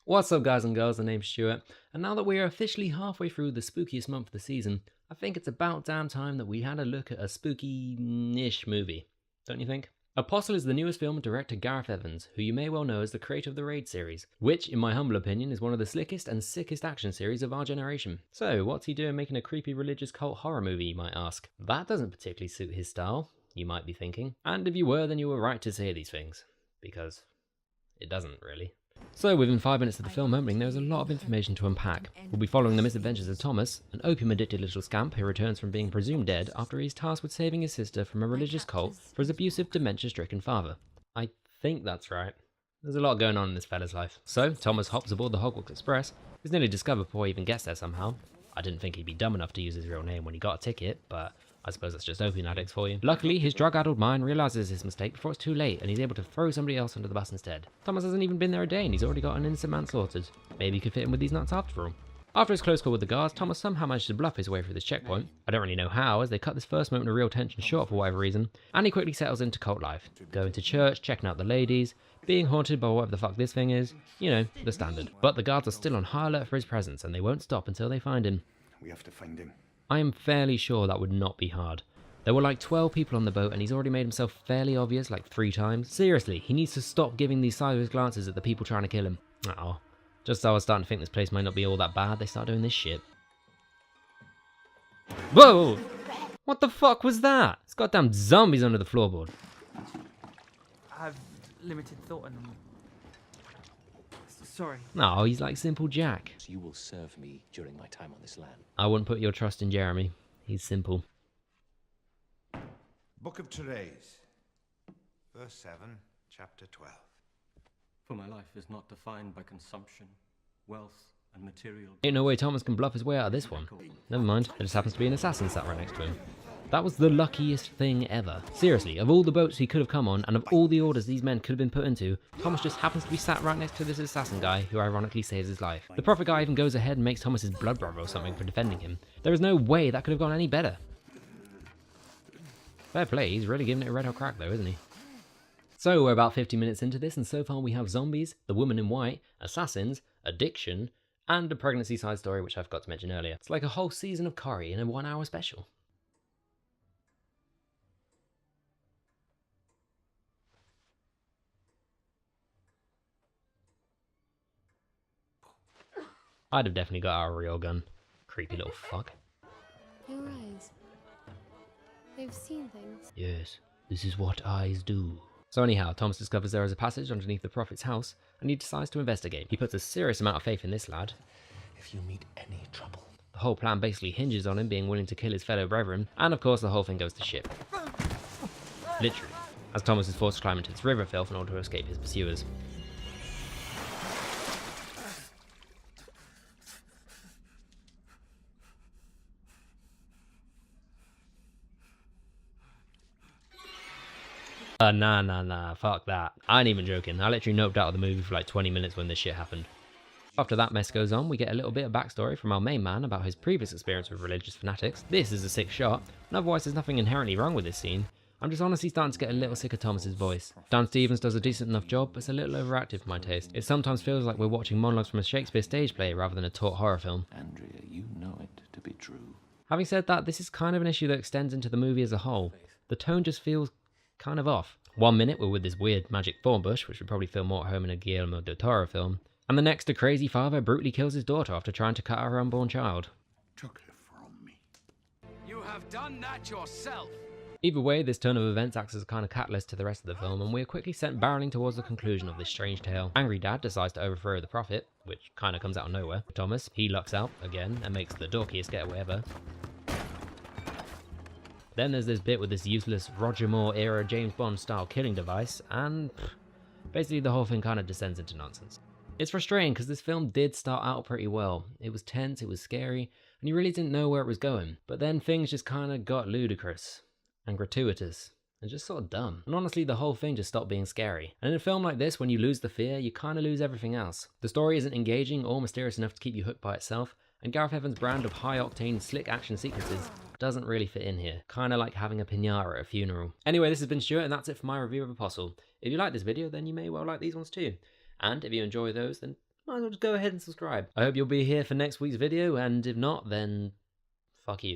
What's up guys and girls, my name's Stuart, and now that we are officially halfway through the spookiest month of the season, I think it's about damn time that we had a look at a spooky-ish movie, don't you think? Apostle is the newest film of director Gareth Evans, who you may well know as the creator of the Raid series, which, in my humble opinion, is one of the slickest and sickest action series of our generation. So, what's he doing making a creepy religious cult horror movie, you might ask? That doesn't particularly suit his style, you might be thinking. And if you were, then you were right to say these things, because it doesn't really. So within 5 minutes of the film opening, there is a lot of information to unpack. We'll be following the misadventures of Thomas, an opium-addicted little scamp who returns from being presumed dead after he's tasked with saving his sister from a religious cult for his abusive, dementia-stricken father. I think that's right. There's a lot going on in this fella's life. So, Thomas hops aboard the Hogwarts Express, is nearly discovered before he even gets there somehow. I didn't think he'd be dumb enough to use his real name when he got a ticket, but I suppose that's just opium addicts for you. Luckily, his drug-addled mind realizes his mistake before it's too late, and he's able to throw somebody else under the bus instead. Thomas hasn't even been there a day, and he's already got an innocent man slaughtered. Maybe he could fit in with these nuts after all. After his close call with the guards, Thomas somehow managed to bluff his way through this checkpoint. I don't really know how, as they cut this first moment of real tension short for whatever reason, and he quickly settles into cult life. Going to church, checking out the ladies, being haunted by whatever the fuck this thing is, you know, the standard. But the guards are still on high alert for his presence, and they won't stop until they find him. We have to find him. I am fairly sure that would not be hard. There were like 12 people on the boat and he's already made himself fairly obvious like 3 times. Seriously, he needs to stop giving these sideways glances at the people trying to kill him. Oh, just as I was starting to think this place might not be all that bad, they start doing this shit. Whoa! What the fuck was that? It's goddamn zombies under the floorboard. I have limited thought on them. Sorry. No, he's like simple Jack. So you will serve me during my time on this land. I wouldn't put your trust in Jeremy. He's simple. Book of Therese, verse 7, chapter 12. For my life is not defined by consumption, wealth, and material. Ain't no way Thomas can bluff his way out of this one. Never mind, there just happens to be an assassin sat right next to him. That was the luckiest thing ever. Seriously, of all the boats he could have come on, and of all the orders these men could have been put into, Thomas just happens to be sat right next to this assassin guy who ironically saves his life. The prophet guy even goes ahead and makes Thomas his blood brother or something for defending him. There is no way that could have gone any better. Fair play, he's really giving it a red hot crack though, isn't he? So we're about 50 minutes into this, and so far we have zombies, the woman in white, assassins, addiction, and a pregnancy side story which I forgot to mention earlier. It's like a whole season of Corrie in a 1-hour special. I'd have definitely got our real gun. Creepy little fuck. Your eyes. They've seen things. Yes, this is what eyes do. So anyhow, Thomas discovers there is a passage underneath the prophet's house, and he decides to investigate. He puts a serious amount of faith in this lad. If you meet any trouble. The whole plan basically hinges on him being willing to kill his fellow brethren, and of course the whole thing goes to shit. Literally, as Thomas is forced to climb into this river of filth in order to escape his pursuers. Nah, fuck that. I ain't even joking. I literally noped out of the movie for like 20 minutes when this shit happened. After that mess goes on, we get a little bit of backstory from our main man about his previous experience with religious fanatics. This is a sick shot, and otherwise there's nothing inherently wrong with this scene. I'm just honestly starting to get a little sick of Thomas's voice. Dan Stevens does a decent enough job, but it's a little overactive for my taste. It sometimes feels like we're watching monologues from a Shakespeare stage play rather than a taut horror film. Andrea, you know it to be true. Having said that, this is kind of an issue that extends into the movie as a whole. The tone just feels kind of off. 1 minute we're with this weird magic thorn bush, which would probably feel more at home in a Guillermo del Toro film, and the next a crazy father brutally kills his daughter after trying to cut out her unborn child. Took it from me. You have done that yourself. Either way, this turn of events acts as a kind of catalyst to the rest of the film, and we are quickly sent barreling towards the conclusion of this strange tale. Angry Dad decides to overthrow the prophet, which kind of comes out of nowhere. Thomas, he lucks out again and makes the dorkiest getaway ever. Then there's this bit with this useless Roger Moore era James Bond style killing device, and basically the whole thing kind of descends into nonsense. It's frustrating because this film did start out pretty well. It was tense, it was scary, and you really didn't know where it was going. But then things just kind of got ludicrous and gratuitous and just sort of dumb. And honestly, the whole thing just stopped being scary. And in a film like this, when you lose the fear, you kind of lose everything else. The story isn't engaging or mysterious enough to keep you hooked by itself, and Gareth Evans' brand of high-octane, slick action sequences doesn't really fit in here. Kinda like having a pinata at a funeral. Anyway, this has been Stuart, and that's it for my review of Apostle. If you like this video, then you may well like these ones too. And if you enjoy those, then might as well just go ahead and subscribe. I hope you'll be here for next week's video, and if not, then fuck you.